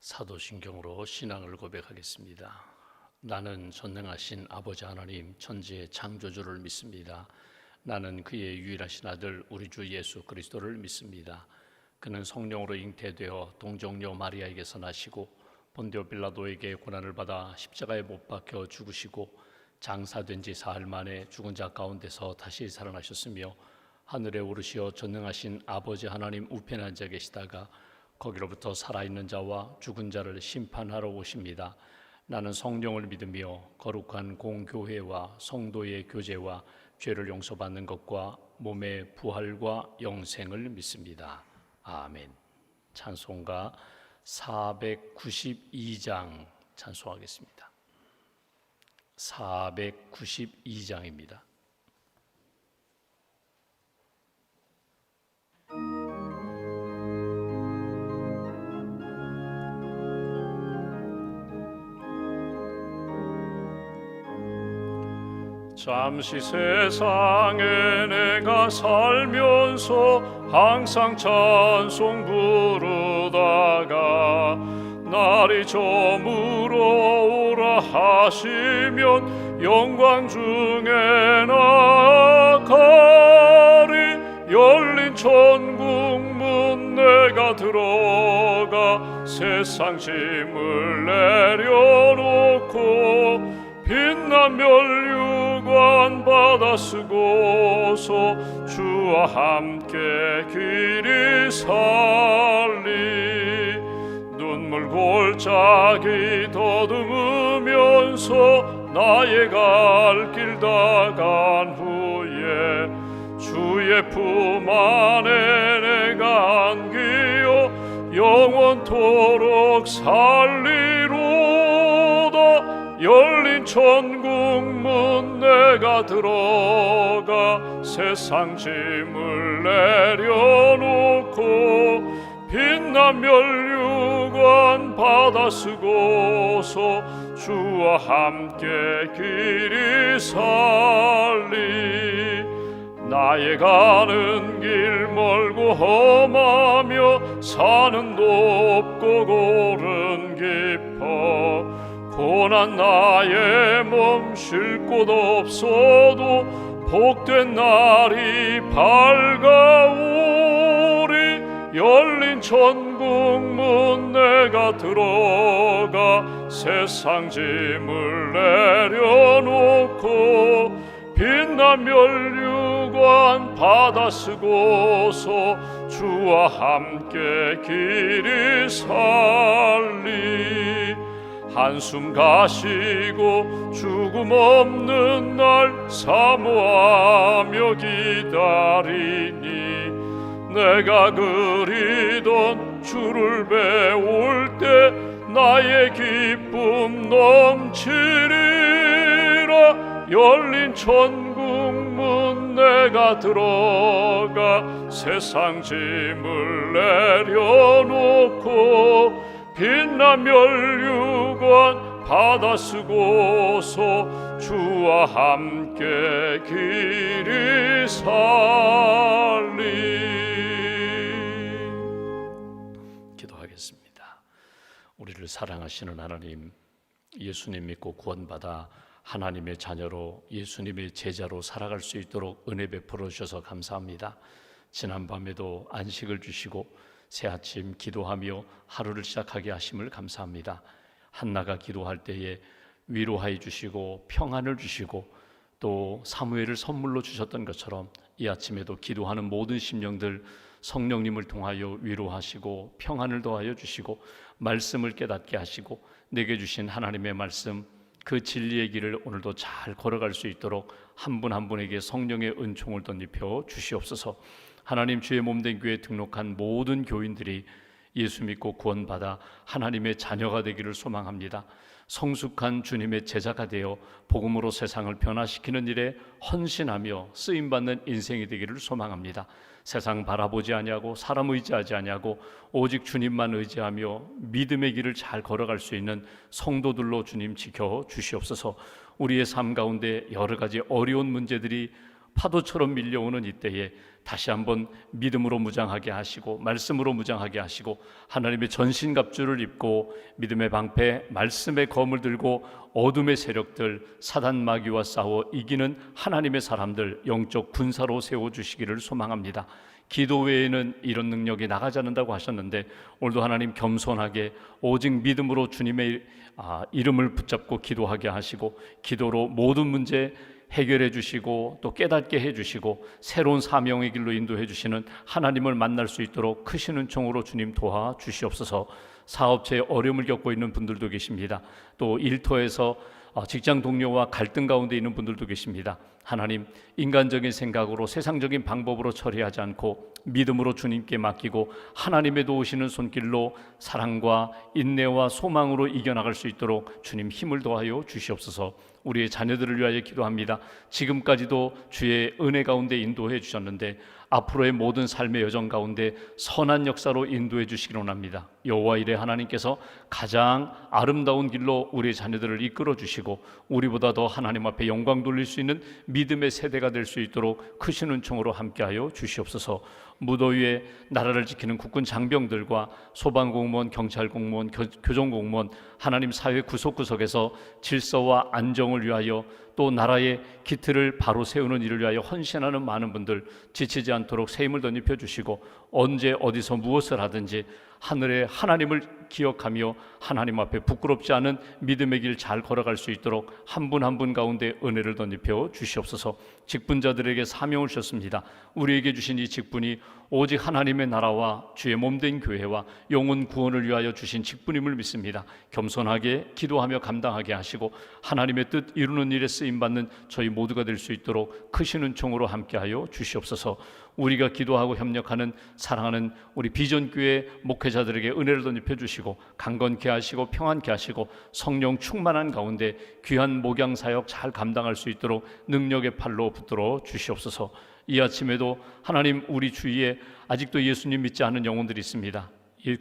사도신경으로 신앙을 고백하겠습니다. 나는 전능하신 아버지 하나님 천지의 창조주를 믿습니다. 나는 그의 유일하신 아들 우리 주 예수 그리스도를 믿습니다. 그는 성령으로 잉태되어 동정녀 마리아에게서 나시고 본디오 빌라도에게 고난을 받아 십자가에 못 박혀 죽으시고 장사된 지 사흘 만에 죽은 자 가운데서 다시 살아나셨으며 하늘에 오르시어 전능하신 아버지 하나님 우편에 앉아 계시다가 거기로부터 살아있는 자와 죽은 자를 심판하러 오십니다. 나는 성령을 믿으며 거룩한 공교회와 성도의 교제와 죄를 용서받는 것과 몸의 부활과 영생을 믿습니다. 아멘. 찬송가 492장 찬송하겠습니다. 492장입니다. 잠시 세상에 내가 살면서 항상 찬송 부르다가 날이 저물어 오라 하시면 영광 중에 나가리. 열린 천국 문 내가 들어가 세상 짐을 내려놓고 빛난 면류관 받아 쓰고서 주와 함께 길이 살리. 눈물 골짜기 더듬으면서 나의 갈 길 다 간 후에 주의 품 안에 내가 안기어 영원토록 살리로다. 열린 천국 문 내가 들어가 세상 짐을 내려놓고 빛난 면류관 받아 쓰고서 주와 함께 길이 살리. 나의 가는 길 멀고 험하며 산은 높고 골은 깊어 고난 나의 몸 쉴 곳 없어도 복된 날이 밝아오리. 열린 천국 문 내가 들어가 세상 짐을 내려놓고 빛난 면류관 받아 쓰고서 주와 함께 길이 살리. 한숨 가시고 죽음 없는 날 사모하며 기다리니 내가 그리던 주를 배울 때 나의 기쁨 넘치리라. 열린 천국 문 내가 들어가 세상 짐을 내려놓고 빛난 면류관 받아 쓰고서 주와 함께 길이 살리. 기도하겠습니다. 우리를 사랑하시는 하나님, 예수님 믿고 구원받아 하나님의 자녀로 예수님의 제자로 살아갈 수 있도록 은혜 베풀어 주셔서 감사합니다. 지난밤에도 안식을 주시고 새 아침 기도하며 하루를 시작하게 하심을 감사합니다. 한나가 기도할 때에 위로하여 주시고 평안을 주시고 또 사무엘을 선물로 주셨던 것처럼 이 아침에도 기도하는 모든 심령들 성령님을 통하여 위로하시고 평안을 더하여 주시고 말씀을 깨닫게 하시고 내게 주신 하나님의 말씀 그 진리의 길을 오늘도 잘 걸어갈 수 있도록 한 분 한 분에게 성령의 은총을 덧입혀 주시옵소서. 하나님 주의 몸된 교회에 등록한 모든 교인들이 예수 믿고 구원받아 하나님의 자녀가 되기를 소망합니다. 성숙한 주님의 제자가 되어 복음으로 세상을 변화시키는 일에 헌신하며 쓰임받는 인생이 되기를 소망합니다. 세상 바라보지 아니하고 사람 의지하지 아니하고 오직 주님만 의지하며 믿음의 길을 잘 걸어갈 수 있는 성도들로 주님 지켜 주시옵소서. 우리의 삶 가운데 여러 가지 어려운 문제들이 파도처럼 밀려오는 이때에 다시 한번 믿음으로 무장하게 하시고 말씀으로 무장하게 하시고 하나님의 전신갑주를 입고 믿음의 방패 말씀의 검을 들고 어둠의 세력들 사단 마귀와 싸워 이기는 하나님의 사람들 영적 군사로 세워주시기를 소망합니다. 기도 외에는 이런 능력이 나가지 않는다고 하셨는데 오늘도 하나님 겸손하게 오직 믿음으로 주님의 이름을 붙잡고 기도하게 하시고 기도로 모든 문제 해결해 주시고 또 깨닫게 해 주시고 새로운 사명의 길로 인도해 주시는 하나님을 만날 수 있도록 크신 은총으로 주님 도와 주시옵소서. 사업체에 어려움을 겪고 있는 분들도 계십니다. 또 일터에서 직장 동료와 갈등 가운데 있는 분들도 계십니다. 하나님, 인간적인 생각으로 세상적인 방법으로 처리하지 않고 믿음으로 주님께 맡기고 하나님의 도우시는 손길로 사랑과 인내와 소망으로 이겨나갈 수 있도록 주님 힘을 더하여 주시옵소서. 우리의 자녀들을 위하여 기도합니다. 지금까지도 주의 은혜 가운데 인도해 주셨는데 앞으로의 모든 삶의 여정 가운데 선한 역사로 인도해 주시기 원합니다. 여호와 이레 하나님께서 가장 아름다운 길로 우리의 자녀들을 이끌어 주시고 우리보다 더 하나님 앞에 영광 돌릴 수 있는 믿음의 세대가 될 수 있도록 크신 은총으로 함께하여 주시옵소서. 무더위에 나라를 지키는 국군 장병들과 소방공무원, 경찰공무원, 교정공무원 하나님 사회 구석구석에서 질서와 안정을 위하여 또 나라의 기틀을 바로 세우는 일을 위하여 헌신하는 많은 분들 지치지 않도록 새 힘을 덧입혀 주시고 언제 어디서 무엇을 하든지 하늘의 하나님을 기억하며 하나님 앞에 부끄럽지 않은 믿음의 길 잘 걸어갈 수 있도록 한 분 한 분 가운데 은혜를 덧입혀 주시옵소서. 직분자들에게 사명을 주셨습니다. 우리에게 주신 이 직분이 오직 하나님의 나라와 주의 몸된 교회와 영혼 구원을 위하여 주신 직분임을 믿습니다. 겸손하게 기도하며 감당하게 하시고 하나님의 뜻 이루는 일에 쓰임받는 저희 모두가 될 수 있도록 크신 은총으로 함께하여 주시옵소서. 우리가 기도하고 협력하는 사랑하는 우리 비전교회 목회자들에게 은혜를 덧입혀 주시고 강건케 하시고 평안케 하시고 성령 충만한 가운데 귀한 목양 사역 잘 감당할 수 있도록 능력의 팔로 붙들어 주시옵소서. 이 아침에도 하나님 우리 주위에 아직도 예수님 믿지 않은 영혼들이 있습니다.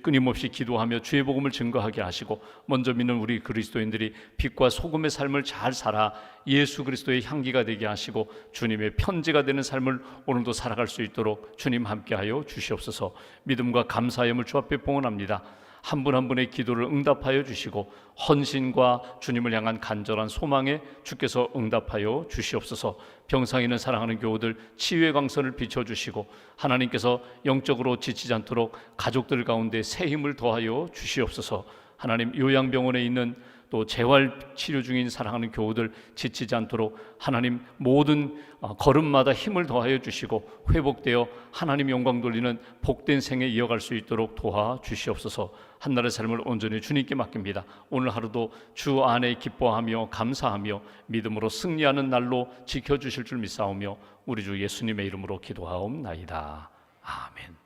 끊임없이 기도하며 주의 복음을 증거하게 하시고 먼저 믿는 우리 그리스도인들이 빛과 소금의 삶을 잘 살아 예수 그리스도의 향기가 되게 하시고 주님의 편지가 되는 삶을 오늘도 살아갈 수 있도록 주님 함께하여 주시옵소서. 믿음과 감사의 힘을 주 앞에 봉헌합니다. 한 분 한 분의 기도를 응답하여 주시고 헌신과 주님을 향한 간절한 소망에 주께서 응답하여 주시옵소서. 병상에 있는 사랑하는 교우들 치유의 광선을 비춰주시고 하나님께서 영적으로 지치지 않도록 가족들 가운데 새 힘을 더하여 주시옵소서. 하나님 요양병원에 있는 또 재활치료 중인 사랑하는 교우들 지치지 않도록 하나님 모든 걸음마다 힘을 더하여 주시고 회복되어 하나님 영광 돌리는 복된 생에 이어갈 수 있도록 도와주시옵소서. 한날의 삶을 온전히 주님께 맡깁니다. 오늘 하루도 주 안에 기뻐하며 감사하며 믿음으로 승리하는 날로 지켜주실 줄 믿사오며 우리 주 예수님의 이름으로 기도하옵나이다. 아멘.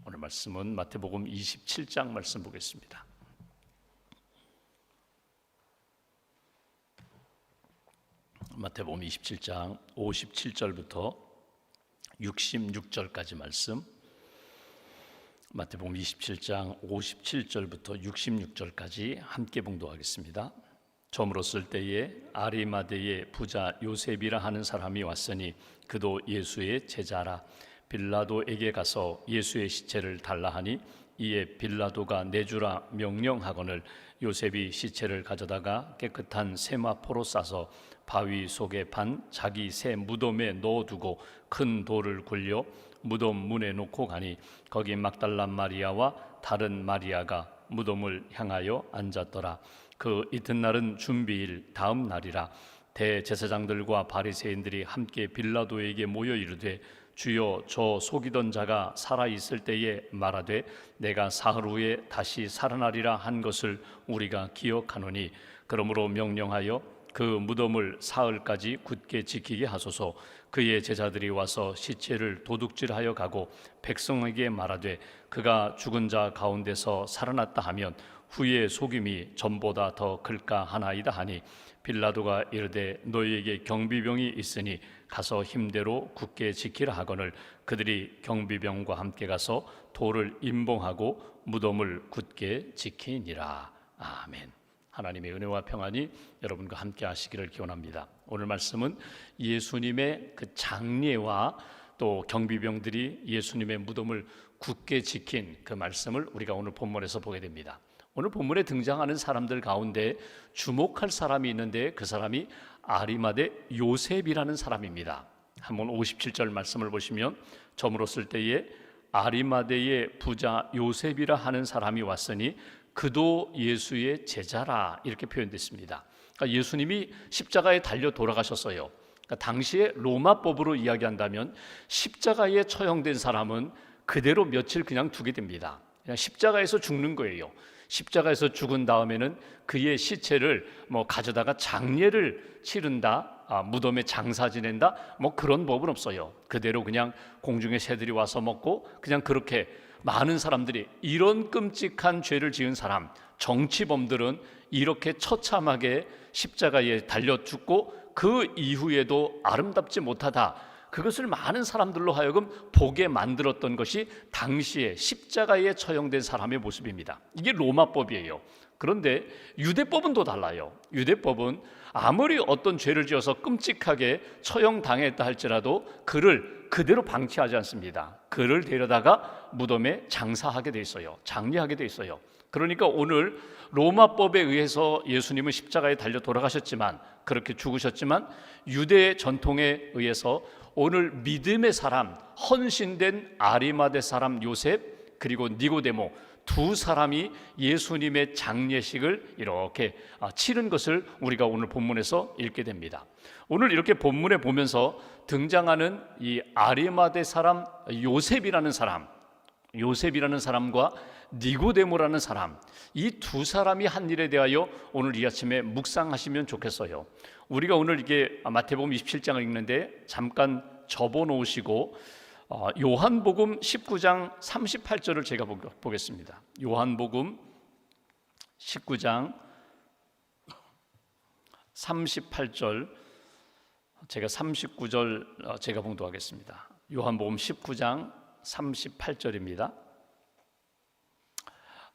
오늘 말씀은 마태복음 27장 말씀 보겠습니다. 마태복음 27장 57절부터 66절까지 말씀. 마태복음 27장 57절부터 66절까지 함께 봉독하겠습니다. 저물었을 때에 아리마대의 부자 요셉이라 하는 사람이 왔으니 그도 예수의 제자라. 빌라도에게 가서 예수의 시체를 달라 하니 이에 빌라도가 내주라 명령하거늘 요셉이 시체를 가져다가 깨끗한 세마포로 싸서 바위 속에 반 자기 새 무덤에 넣어두고 큰 돌을 굴려 무덤 문에 놓고 가니 거기 막달라 마리아와 다른 마리아가 무덤을 향하여 앉았더라. 그 이튿날은 준비일 다음 날이라. 대제사장들과 바리새인들이 함께 빌라도에게 모여 이르되 주여 저 속이던 자가 살아있을 때에 말하되 내가 사흘 후에 다시 살아나리라 한 것을 우리가 기억하노니 그러므로 명령하여 그 무덤을 사흘까지 굳게 지키게 하소서. 그의 제자들이 와서 시체를 도둑질하여 가고 백성에게 말하되 그가 죽은 자 가운데서 살아났다 하면 후에 속임이 전보다 더 클까 하나이다 하니 빌라도가 이르되 너희에게 경비병이 있으니 가서 힘대로 굳게 지키라 하거늘 그들이 경비병과 함께 가서 돌을 임봉하고 무덤을 굳게 지키니라. 아멘. 하나님의 은혜와 평안이 여러분과 함께 하시기를 기원합니다. 오늘 말씀은 예수님의 그 장례와 또 경비병들이 예수님의 무덤을 굳게 지킨 그 말씀을 우리가 오늘 본문에서 보게 됩니다. 오늘 본문에 등장하는 사람들 가운데 주목할 사람이 있는데 그 사람이 아리마대 요셉이라는 사람입니다. 한번 57절 말씀을 보시면 저물었을 때에 아리마대의 부자 요셉이라 하는 사람이 왔으니 그도 예수의 제자라 이렇게 표현됐습니다. 그러니까 예수님이 십자가에 달려 돌아가셨어요. 그러니까 당시에 로마법으로 이야기한다면 십자가에 처형된 사람은 그대로 며칠 그냥 두게 됩니다. 그냥 십자가에서 죽는 거예요. 십자가에서 죽은 다음에는 그의 시체를 가져다가 장례를 치른다, 무덤에 장사 지낸다, 그런 법은 없어요. 그대로 그냥 공중의 새들이 와서 먹고 그냥 그렇게 많은 사람들이 이런 끔찍한 죄를 지은 사람, 정치범들은 이렇게 처참하게 십자가에 달려 죽고 그 이후에도 아름답지 못하다, 그것을 많은 사람들로 하여금 보게 만들었던 것이 당시에 십자가에 처형된 사람의 모습입니다. 이게 로마법이에요. 그런데 유대법은 또 달라요. 유대법은 아무리 어떤 죄를 지어서 끔찍하게 처형당했다 할지라도 그를 그대로 방치하지 않습니다. 그를 데려다가 무덤에 장사하게 돼 있어요. 장례하게 돼 있어요. 그러니까 오늘 로마법에 의해서 예수님은 십자가에 달려 돌아가셨지만, 그렇게 죽으셨지만, 유대의 전통에 의해서 오늘 믿음의 사람, 헌신된 아리마대 사람 요셉 그리고 니고데모 두 사람이 예수님의 장례식을 이렇게 치른 것을 우리가 오늘 본문에서 읽게 됩니다. 오늘 이렇게 본문에 보면서 등장하는 이 아리마대 사람 요셉이라는 사람과 니고데모라는 사람, 이 두 사람이 한 일에 대하여 오늘 이 아침에 묵상하시면 좋겠어요. 우리가 오늘 이게 마태복음 27장을 읽는데 잠깐 접어놓으시고 요한복음 19장 38절을 제가 보겠습니다. 요한복음 19장 38절, 제가 39절 제가 봉독하겠습니다. 요한복음 19장 38절입니다.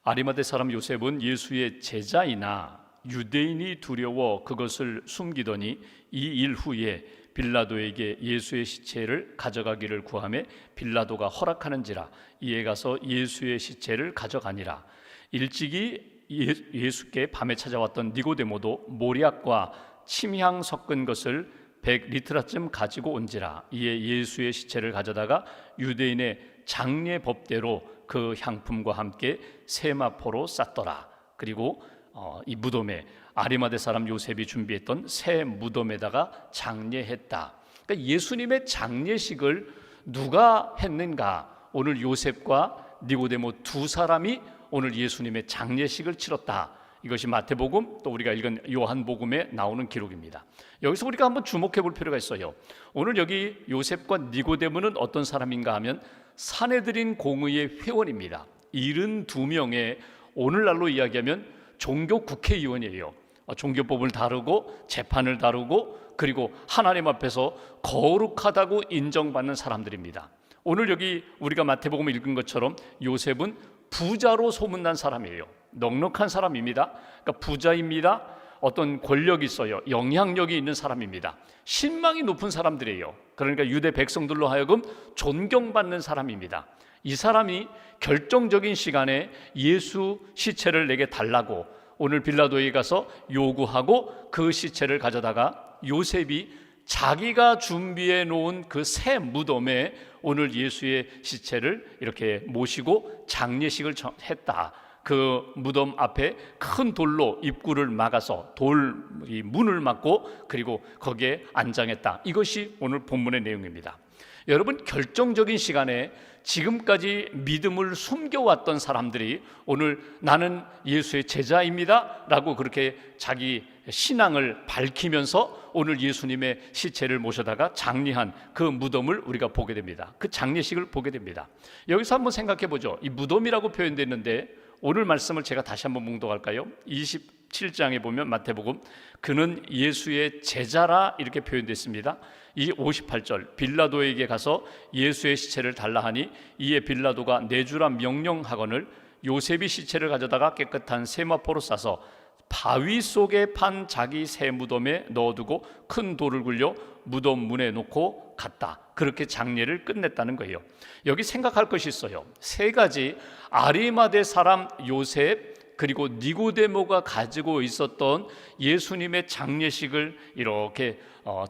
아리마대 사람 요셉은 예수의 제자이나 유대인이 두려워 그것을 숨기더니 이 일 후에 빌라도에게 예수의 시체를 가져가기를 구하매 빌라도가 허락하는지라 이에 가서 예수의 시체를 가져가니라. 일찍이 예수께 밤에 찾아왔던 니고데모도 모략과 침향 섞은 것을 100리트라쯤 가지고 온지라. 이에 예수의 시체를 가져다가 유대인의 장례 법대로 그 향품과 함께 세마포로 쌌더라. 그리고 이 무덤에 아리마대 사람 요셉이 준비했던 새 무덤에다가 장례했다. 그러니까 예수님의 장례식을 누가 했는가? 오늘 요셉과 니고데모 두 사람이 오늘 예수님의 장례식을 치렀다. 이것이 마태복음 또 우리가 읽은 요한복음에 나오는 기록입니다. 여기서 우리가 한번 주목해 볼 필요가 있어요. 오늘 여기 요셉과 니고데모는 어떤 사람인가 하면 산헤드린 공의의 회원입니다. 72명의 오늘날로 이야기하면 종교 국회의원이에요. 종교법을 다루고 재판을 다루고 그리고 하나님 앞에서 거룩하다고 인정받는 사람들입니다. 오늘 여기 우리가 마태복음을 읽은 것처럼 요셉은 부자로 소문난 사람이에요. 넉넉한 사람입니다. 그러니까 부자입니다. 어떤 권력이 있어요. 영향력이 있는 사람입니다. 신망이 높은 사람들이에요. 그러니까 유대 백성들로 하여금 존경받는 사람입니다. 이 사람이 결정적인 시간에 예수 시체를 내게 달라고 오늘 빌라도에 가서 요구하고 그 시체를 가져다가 요셉이 자기가 준비해 놓은 그 새 무덤에 오늘 예수의 시체를 이렇게 모시고 장례식을 했다. 그 무덤 앞에 큰 돌로 입구를 막아서 이 문을 막고 그리고 거기에 안장했다. 이것이 오늘 본문의 내용입니다. 여러분, 결정적인 시간에 지금까지 믿음을 숨겨왔던 사람들이 오늘 나는 예수의 제자입니다 라고 그렇게 자기 신앙을 밝히면서 오늘 예수님의 시체를 모셔다가 장례한 그 무덤을 우리가 보게 됩니다. 그 장례식을 보게 됩니다. 여기서 한번 생각해 보죠. 이 무덤이라고 표현됐는데 오늘 말씀을 제가 다시 한번 봉독할까요? 27장에 보면 마태복음 그는 예수의 제자라 이렇게 표현됐습니다. 이 58절 빌라도에게 가서 예수의 시체를 달라 하니 이에 빌라도가 내주라 명령하거늘 요셉이 시체를 가져다가 깨끗한 세마포로 싸서 바위 속에 판 자기 새 무덤에 넣어두고 큰 돌을 굴려 무덤 문에 놓고 갔다. 그렇게 장례를 끝냈다는 거예요. 여기 생각할 것이 있어요. 세 가지 아리마대 사람 요셉 그리고 니고데모가 가지고 있었던 예수님의 장례식을 이렇게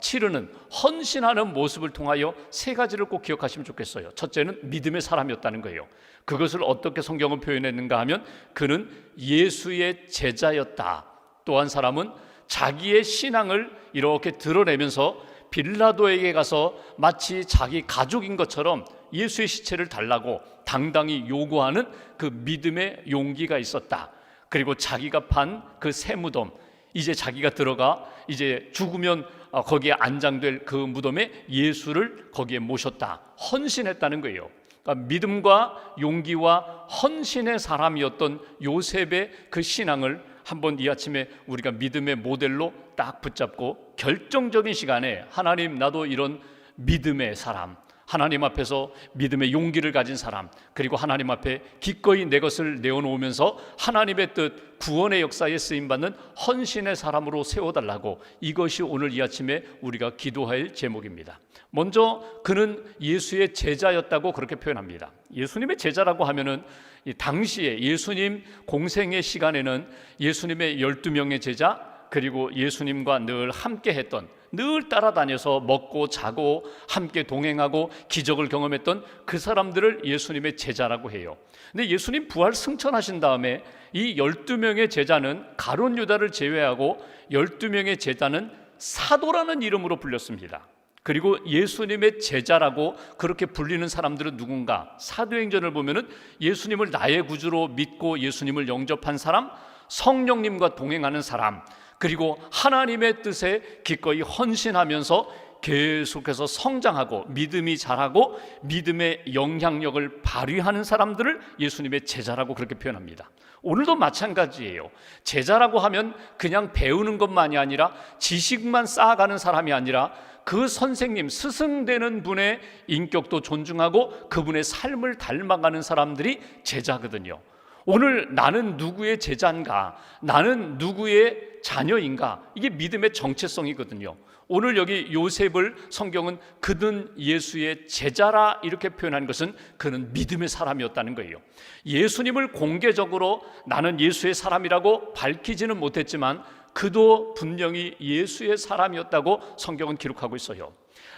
치르는 헌신하는 모습을 통하여 세 가지를 꼭 기억하시면 좋겠어요. 첫째는 믿음의 사람이었다는 거예요. 그것을 어떻게 성경은 표현했는가 하면 그는 예수의 제자였다. 또 한 사람은 자기의 신앙을 이렇게 드러내면서 빌라도에게 가서 마치 자기 가족인 것처럼 예수의 시체를 달라고 당당히 요구하는 그 믿음의 용기가 있었다. 그리고 자기가 판 그 새 무덤, 이제 자기가 들어가 이제 죽으면 거기에 안장될 그 무덤에 예수를 거기에 모셨다. 헌신했다는 거예요. 그러니까 믿음과 용기와 헌신의 사람이었던 요셉의 그 신앙을 한번 이 아침에 우리가 믿음의 모델로 딱 붙잡고 결정적인 시간에 하나님, 나도 이런 믿음의 사람, 하나님 앞에서 믿음의 용기를 가진 사람, 그리고 하나님 앞에 기꺼이 내 것을 내어놓으면서 하나님의 뜻, 구원의 역사에 쓰임받는 헌신의 사람으로 세워달라고, 이것이 오늘 이 아침에 우리가 기도할 제목입니다. 먼저 그는 예수의 제자였다고 그렇게 표현합니다. 예수님의 제자라고 하면은 이 당시에 예수님 공생의 시간에는 예수님의 12명의 제자, 그리고 예수님과 늘 함께 했던, 늘 따라다녀서 먹고 자고 함께 동행하고 기적을 경험했던 그 사람들을 예수님의 제자라고 해요. 근데 예수님 부활 승천하신 다음에 이 12명의 제자는 가룟 유다를 제외하고 12명의 제자는 사도라는 이름으로 불렸습니다. 그리고 예수님의 제자라고 그렇게 불리는 사람들은 누군가? 사도행전을 보면은 예수님을 나의 구주로 믿고 예수님을 영접한 사람, 성령님과 동행하는 사람, 그리고 하나님의 뜻에 기꺼이 헌신하면서 계속해서 성장하고 믿음이 자라고 믿음의 영향력을 발휘하는 사람들을 예수님의 제자라고 그렇게 표현합니다. 오늘도 마찬가지예요. 제자라고 하면 그냥 배우는 것만이 아니라 지식만 쌓아가는 사람이 아니라 그 선생님, 스승되는 분의 인격도 존중하고 그분의 삶을 닮아가는 사람들이 제자거든요. 오늘 나는 누구의 제자인가? 나는 누구의 자녀인가? 이게 믿음의 정체성이거든요. 오늘 여기 요셉을 성경은 그는 예수의 제자라 이렇게 표현한 것은 그는 믿음의 사람이었다는 거예요. 예수님을 공개적으로 나는 예수의 사람이라고 밝히지는 못했지만 그도 분명히 예수의 사람이었다고 성경은 기록하고 있어요.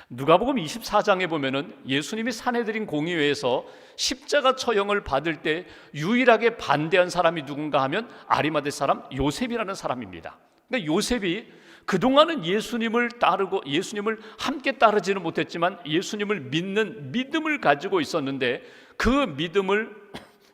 누가복음 24장에 보면은 예수님이 산헤드린 공의회에서 십자가 처형을 받을 때 유일하게 반대한 사람이 누군가 하면 아리마대 사람 요셉이라는 사람입니다. 그러니까 요셉이 그동안은 예수님을 따르고 예수님을 함께 따르지는 못했지만 예수님을 믿는 믿음을 가지고 있었는데 그 믿음을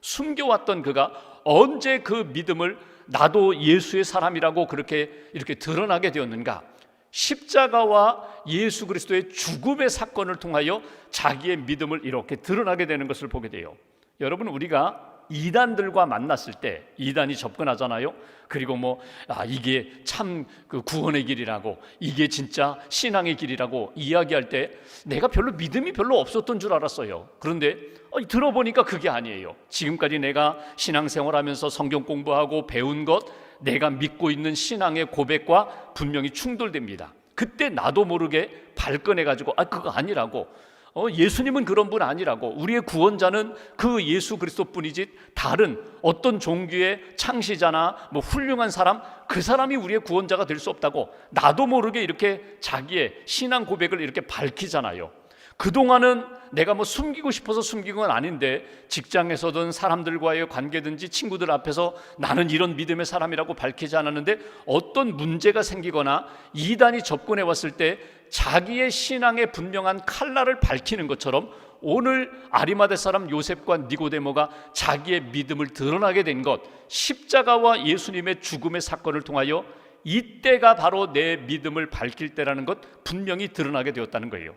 숨겨왔던 그가 언제 그 믿음을 나도 예수의 사람이라고 그렇게 이렇게 드러나게 되었는가? 십자가와 예수 그리스도의 죽음의 사건을 통하여 자기의 믿음을 이렇게 드러나게 되는 것을 보게 돼요. 여러분, 우리가 이단들과 만났을 때 이단이 접근하잖아요. 그리고 이게 참 그 구원의 길이라고, 이게 진짜 신앙의 길이라고 이야기할 때 내가 별로 믿음이 별로 없었던 줄 알았어요. 그런데 들어보니까 그게 아니에요. 지금까지 내가 신앙생활하면서 성경 공부하고 배운 것, 내가 믿고 있는 신앙의 고백과 분명히 충돌됩니다. 그때 나도 모르게 발끈해가지고 그거 아니라고, 예수님은 그런 분 아니라고, 우리의 구원자는 그 예수 그리스도뿐이지 다른 어떤 종교의 창시자나 훌륭한 사람, 그 사람이 우리의 구원자가 될 수 없다고 나도 모르게 이렇게 자기의 신앙 고백을 이렇게 밝히잖아요. 그동안은 내가 숨기고 싶어서 숨긴 건 아닌데 직장에서든 사람들과의 관계든지 친구들 앞에서 나는 이런 믿음의 사람이라고 밝히지 않았는데 어떤 문제가 생기거나 이단이 접근해 왔을 때 자기의 신앙의 분명한 칼날을 밝히는 것처럼 오늘 아리마대 사람 요셉과 니고데모가 자기의 믿음을 드러나게 된 것, 십자가와 예수님의 죽음의 사건을 통하여 이때가 바로 내 믿음을 밝힐 때라는 것 분명히 드러나게 되었다는 거예요.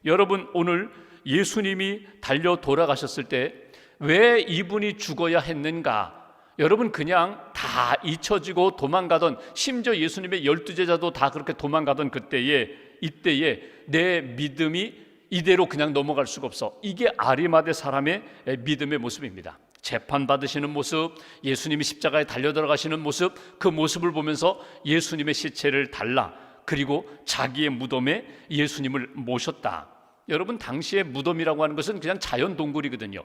여러분, 오늘 예수님이 달려 돌아가셨을 때 왜 이분이 죽어야 했는가? 여러분, 그냥 다 잊혀지고 도망가던, 심지어 예수님의 12제자도 다 그렇게 도망가던 이때에 내 믿음이 이대로 그냥 넘어갈 수가 없어. 이게 아리마대 사람의 믿음의 모습입니다. 재판받으시는 모습, 예수님이 십자가에 달려들어가시는 모습, 그 모습을 보면서 예수님의 시체를 달라, 그리고 자기의 무덤에 예수님을 모셨다. 여러분, 당시의 무덤이라고 하는 것은 그냥 자연 동굴이거든요.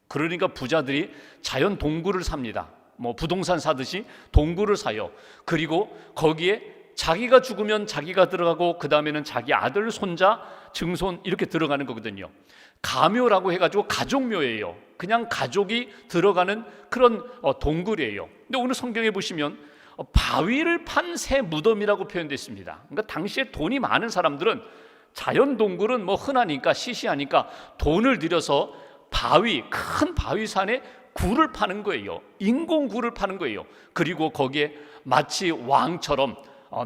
그러니까 부자들이 자연 동굴을 삽니다. 부동산 사듯이 동굴을 사요. 그리고 거기에 자기가 죽으면 자기가 들어가고, 그 다음에는 자기 아들, 손자, 증손 이렇게 들어가는 거거든요. 가묘라고 해가지고 가족묘예요. 그냥 가족이 들어가는 그런 동굴이에요. 근데 오늘 성경에 보시면 바위를 판 새 무덤이라고 표현되어 있습니다. 그러니까 당시에 돈이 많은 사람들은, 자연 동굴은 흔하니까, 시시하니까 돈을 들여서 큰 바위산에 굴을 파는 거예요. 인공 굴을 파는 거예요. 그리고 거기에 마치 왕처럼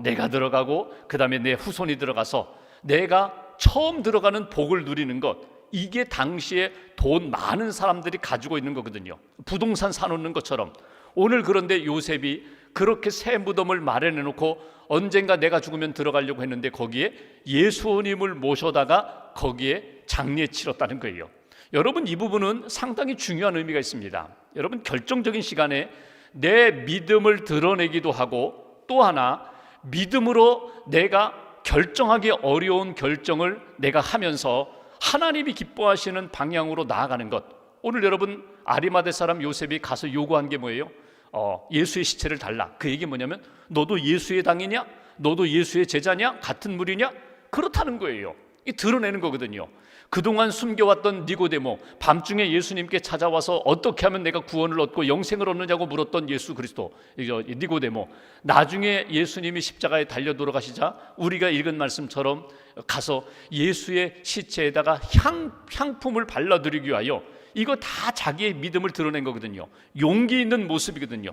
내가 들어가고, 그 다음에 내 후손이 들어가서 내가 처음 들어가는 복을 누리는 것, 이게 당시에 돈 많은 사람들이 가지고 있는 거거든요. 부동산 사놓는 것처럼. 오늘 그런데 요셉이 그렇게 새 무덤을 마련해 놓고 언젠가 내가 죽으면 들어가려고 했는데 거기에 예수님을 모셔다가 거기에 장례 치렀다는 거예요. 여러분, 이 부분은 상당히 중요한 의미가 있습니다. 여러분, 결정적인 시간에 내 믿음을 드러내기도 하고, 또 하나 믿음으로 내가 결정하기 어려운 결정을 내가 하면서 하나님이 기뻐하시는 방향으로 나아가는 것. 오늘 여러분, 아리마대 사람 요셉이 가서 요구한 게 뭐예요? 예수의 시체를 달라. 그 얘기 뭐냐면, 너도 예수의 당이냐? 너도 예수의 제자냐? 같은 무리냐? 그렇다는 거예요. 이 드러내는 거거든요. 그동안 숨겨왔던 니고데모, 밤중에 예수님께 찾아와서 어떻게 하면 내가 구원을 얻고 영생을 얻느냐고 물었던 예수 그리스도, 니고데모, 나중에 예수님이 십자가에 달려 돌아가시자 우리가 읽은 말씀처럼 가서 예수의 시체에다가 향품을 발라드리기 위하여, 이거 다 자기의 믿음을 드러낸 거거든요. 용기 있는 모습이거든요.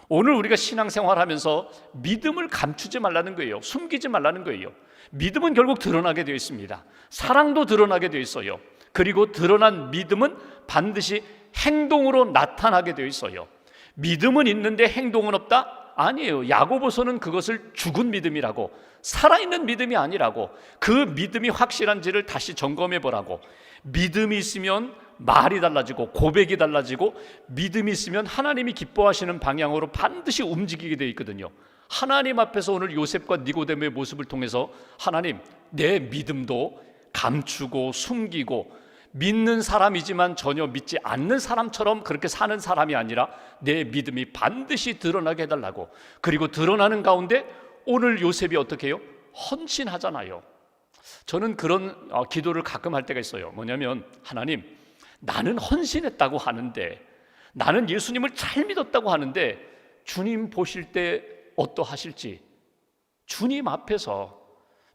오늘 우리가 신앙생활하면서 믿음을 감추지 말라는 거예요. 숨기지 말라는 거예요. 믿음은 결국 드러나게 되어 있습니다. 사랑도 드러나게 되어 있어요. 그리고 드러난 믿음은 반드시 행동으로 나타나게 되어 있어요. 믿음은 있는데 행동은 없다? 아니에요. 야고보서는 그것을 죽은 믿음이라고, 살아있는 믿음이 아니라고, 그 믿음이 확실한지를 다시 점검해 보라고. 믿음이 있으면 말이 달라지고 고백이 달라지고, 믿음이 있으면 하나님이 기뻐하시는 방향으로 반드시 움직이게 되어 있거든요. 하나님 앞에서 오늘 요셉과 니고데모의 모습을 통해서 하나님, 내 믿음도 감추고 숨기고 믿는 사람이지만 전혀 믿지 않는 사람처럼 그렇게 사는 사람이 아니라 내 믿음이 반드시 드러나게 해달라고. 그리고 드러나는 가운데 오늘 요셉이 어떻게 해요? 헌신하잖아요. 저는 그런 기도를 가끔 할 때가 있어요. 뭐냐면, 하나님, 나는 헌신했다고 하는데, 나는 예수님을 잘 믿었다고 하는데 주님 보실 때 어떠하실지, 주님 앞에서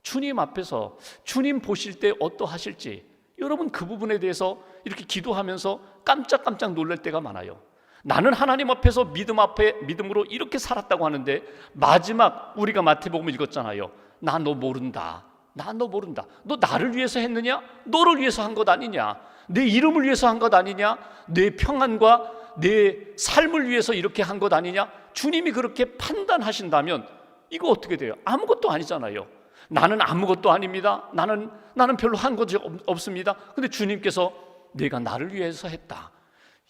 주님 보실 때 어떠하실지, 여러분 그 부분에 대해서 이렇게 기도하면서 깜짝깜짝 놀랄 때가 많아요. 나는 하나님 앞에서 믿음으로 이렇게 살았다고 하는데, 마지막 우리가 마태복음 읽었잖아요. 나 너 모른다. 너 나를 위해서 했느냐? 너를 위해서 한 것 아니냐? 내 이름을 위해서 한 것 아니냐? 내 평안과 내 삶을 위해서 이렇게 한 것 아니냐? 주님이 그렇게 판단하신다면 이거 어떻게 돼요? 아무것도 아니잖아요. 나는 아무것도 아닙니다. 나는 별로 한 것이 없습니다. 근데 주님께서 내가 나를 위해서 했다,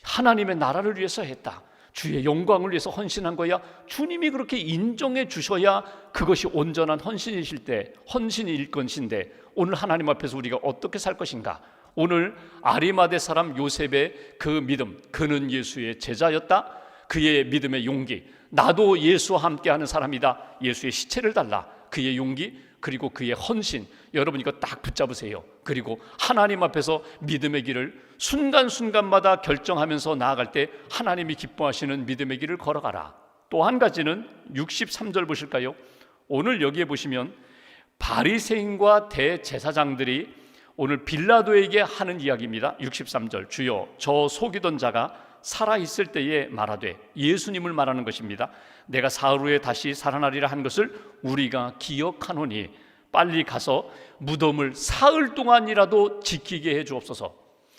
하나님의 나라를 위해서 했다, 주의 영광을 위해서 헌신한 거야, 주님이 그렇게 인정해 주셔야 그것이 온전한 헌신일 것인데, 오늘 하나님 앞에서 우리가 어떻게 살 것인가? 오늘 아리마대 사람 요셉의 그 믿음, 그는 예수의 제자였다. 그의 믿음의 용기, 나도 예수와 함께하는 사람이다. 예수의 시체를 달라. 그의 용기, 그리고 그의 헌신, 여러분 이거 딱 붙잡으세요. 그리고 하나님 앞에서 믿음의 길을 순간순간마다 결정하면서 나아갈 때 하나님이 기뻐하시는 믿음의 길을 걸어가라. 또 한 가지는 63절 보실까요? 오늘 여기에 보시면 바리새인과 대제사장들이 오늘 빌라도에게 하는 이야기입니다. 63절, 주여 저 속이던 자가 살아있을 때에 말하되, 예수님을 말하는 것입니다. 내가 사흘 후에 다시 살아나리라 한 것을 우리가 기억하노니 빨리 가서 무덤을 사흘 동안이라도 지키게 해 주옵소서.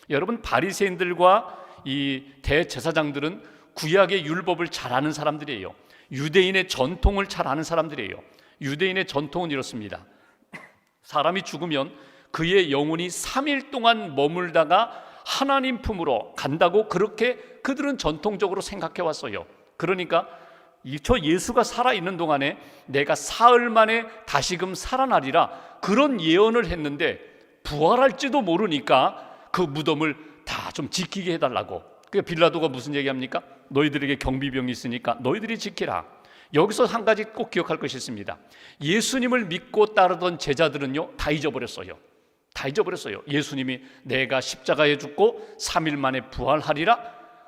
여러분, 바리새인들과 이 대제사장들은 구약의 율법을 잘 아는 사람들이에요. 유대인의 전통을 잘 아는 사람들이에요. 유대인의 전통은 이렇습니다. 사람이 죽으면 그의 영혼이 3일 동안 머물다가 하나님 품으로 간다고 그렇게 그들은 전통적으로 생각해 왔어요. 그러니까 저 예수가 살아있는 동안에 내가 사흘 만에 다시금 살아나리라 그런 예언을 했는데 부활할지도 모르니까 그 무덤을 다 좀 지키게 해달라고. 그러니까 빌라도가 무슨 얘기합니까? 너희들에게 경비병이 있으니까 너희들이 지키라. 여기서 한 가지 꼭 기억할 것이 있습니다. 예수님을 믿고 따르던 제자들은요 다 잊어버렸어요. 다 잊어버렸어요. 예수님이 내가 십자가에 죽고 3일 만에 부활하리라.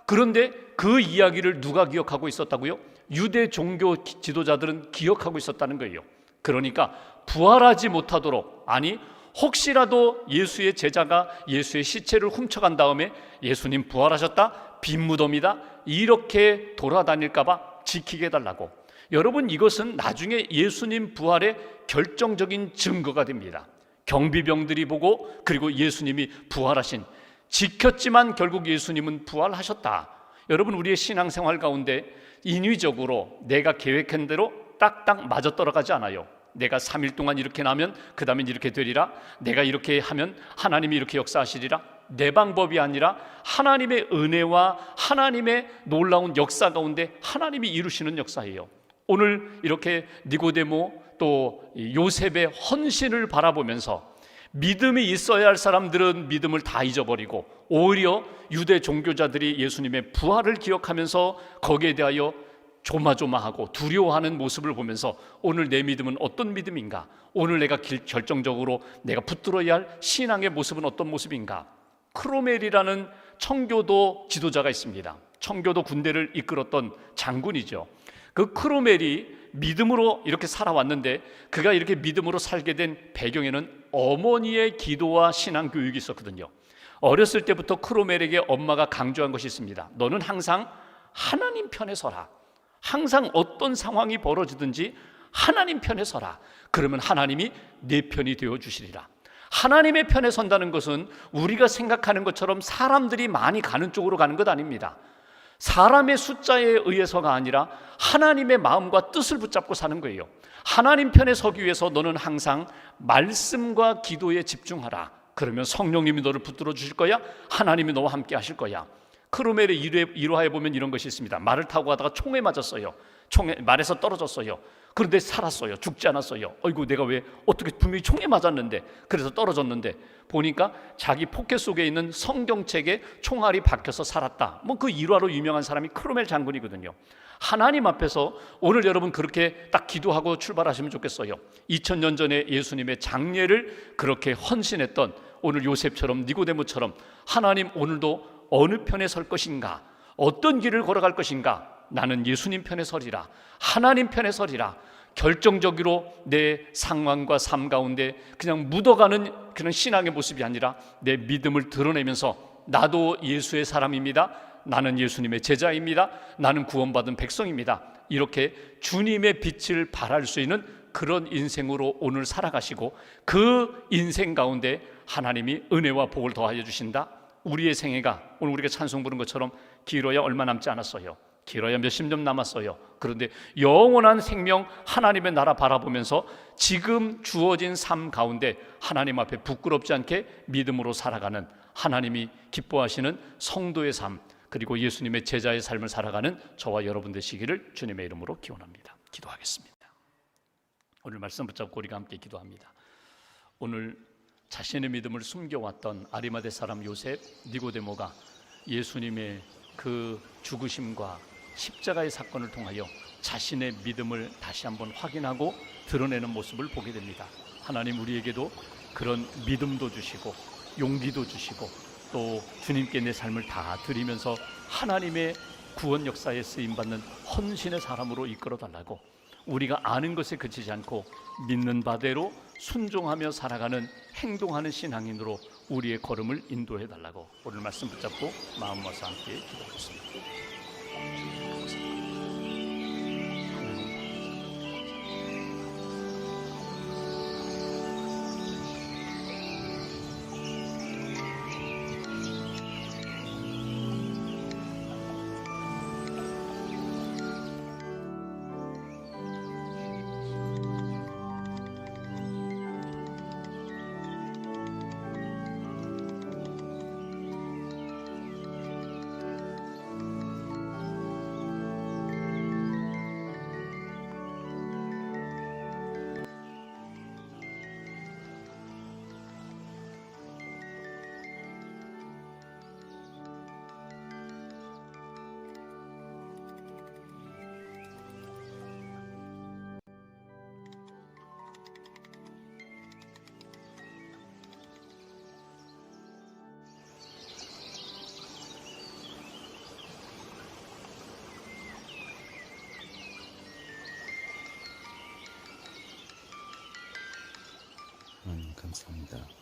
그런데 그 이야기를 누가 기억하고 있었다고요? 유대 종교 지도자들은 기억하고 있었다는 거예요. 그러니까 부활하지 못하도록, 아니 혹시라도 예수의 제자가 예수의 시체를 훔쳐간 다음에 예수님 부활하셨다, 빈 무덤이다 이렇게 돌아다닐까 봐 지키게 해달라고. 여러분, 이것은 나중에 예수님 부활의 결정적인 증거가 됩니다. 경비병들이 보고, 그리고 예수님이 부활하신, 지켰지만 결국 예수님은 부활하셨다. 여러분, 우리의 신앙생활 가운데 인위적으로 내가 계획한 대로 딱딱 맞아떨어가지 않아요. 내가 3일 동안 이렇게 나면 그 다음엔 이렇게 되리라, 내가 이렇게 하면 하나님이 이렇게 역사하시리라. 내 방법이 아니라 하나님의 은혜와 하나님의 놀라운 역사 가운데 하나님이 이루시는 역사예요. 오늘 이렇게 니고데모 또 요셉의 헌신을 바라보면서 믿음이 있어야 할 사람들은 믿음을 다 잊어버리고 오히려 유대 종교자들이 예수님의 부활을 기억하면서 거기에 대하여 조마조마하고 두려워하는 모습을 보면서 오늘 내 믿음은 어떤 믿음인가? 오늘 내가 결정적으로 내가 붙들어야 할 신앙의 모습은 어떤 모습인가? 크로멜이라는 청교도 지도자가 있습니다. 청교도 군대를 이끌었던 장군이죠. 그 크로멜이 믿음으로 이렇게 살아왔는데 그가 이렇게 믿음으로 살게 된 배경에는 어머니의 기도와 신앙 교육이 있었거든요. 어렸을 때부터 크로멜에게 엄마가 강조한 것이 있습니다. 너는 항상 하나님 편에 서라. 항상 어떤 상황이 벌어지든지 하나님 편에 서라. 그러면 하나님이 내 편이 되어주시리라. 하나님의 편에 선다는 것은 우리가 생각하는 것처럼 사람들이 많이 가는 쪽으로 가는 것 아닙니다. 사람의 숫자에 의해서가 아니라 하나님의 마음과 뜻을 붙잡고 사는 거예요. 하나님 편에 서기 위해서 너는 항상 말씀과 기도에 집중하라. 그러면 성령님이 너를 붙들어 주실 거야. 하나님이 너와 함께 하실 거야. 크로멜의 일화에 보면 이런 것이 있습니다. 말을 타고 가다가 총에 맞았어요. 말에서 떨어졌어요. 그런데 살았어요. 죽지 않았어요. 어이구, 내가 왜 어떻게 분명히 총에 맞았는데 그래서 떨어졌는데 보니까 자기 포켓 속에 있는 성경책에 총알이 박혀서 살았다. 뭐 그 일화로 유명한 사람이 크로멜 장군이거든요. 하나님 앞에서 오늘 여러분 그렇게 딱 기도하고 출발하시면 좋겠어요. 2000년 전에 예수님의 장례를 그렇게 헌신했던 오늘 요셉처럼 니고데모처럼 하나님 오늘도 어느 편에 설 것인가? 어떤 길을 걸어갈 것인가? 나는 예수님 편에 서리라. 하나님 편에 서리라. 결정적으로 내 상황과 삶 가운데 그냥 묻어가는 그런 신앙의 모습이 아니라 내 믿음을 드러내면서 나도 예수의 사람입니다. 나는 예수님의 제자입니다. 나는 구원받은 백성입니다. 이렇게 주님의 빛을 발할 수 있는 그런 인생으로 오늘 살아가시고 그 인생 가운데 하나님이 은혜와 복을 더하여 주신다. 우리의 생애가 오늘 우리가 찬송 부른 것처럼 길어야 얼마 남지 않았어요. 길어야 몇십 년 남았어요. 그런데 영원한 생명 하나님의 나라 바라보면서 지금 주어진 삶 가운데 하나님 앞에 부끄럽지 않게 믿음으로 살아가는, 하나님이 기뻐하시는 성도의 삶, 그리고 예수님의 제자의 삶을 살아가는 저와 여러분 되시기를 주님의 이름으로 기원합니다. 기도하겠습니다. 오늘 말씀 붙잡고 우리가 함께 기도합니다. 오늘 자신의 믿음을 숨겨왔던 아리마대 사람 요셉, 니고데모가 예수님의 그 죽으심과 십자가의 사건을 통하여 자신의 믿음을 다시 한번 확인하고 드러내는 모습을 보게 됩니다. 하나님 우리에게도 그런 믿음도 주시고 용기도 주시고 또 주님께 내 삶을 다 드리면서 하나님의 구원 역사에 쓰임받는 헌신의 사람으로 이끌어달라고, 우리가 아는 것에 그치지 않고 믿는 바대로 순종하며 살아가는 행동하는 신앙인으로 우리의 걸음을 인도해달라고 오늘 말씀 붙잡고 마음 모아서 함께 기도하겠습니다. 감사합니다.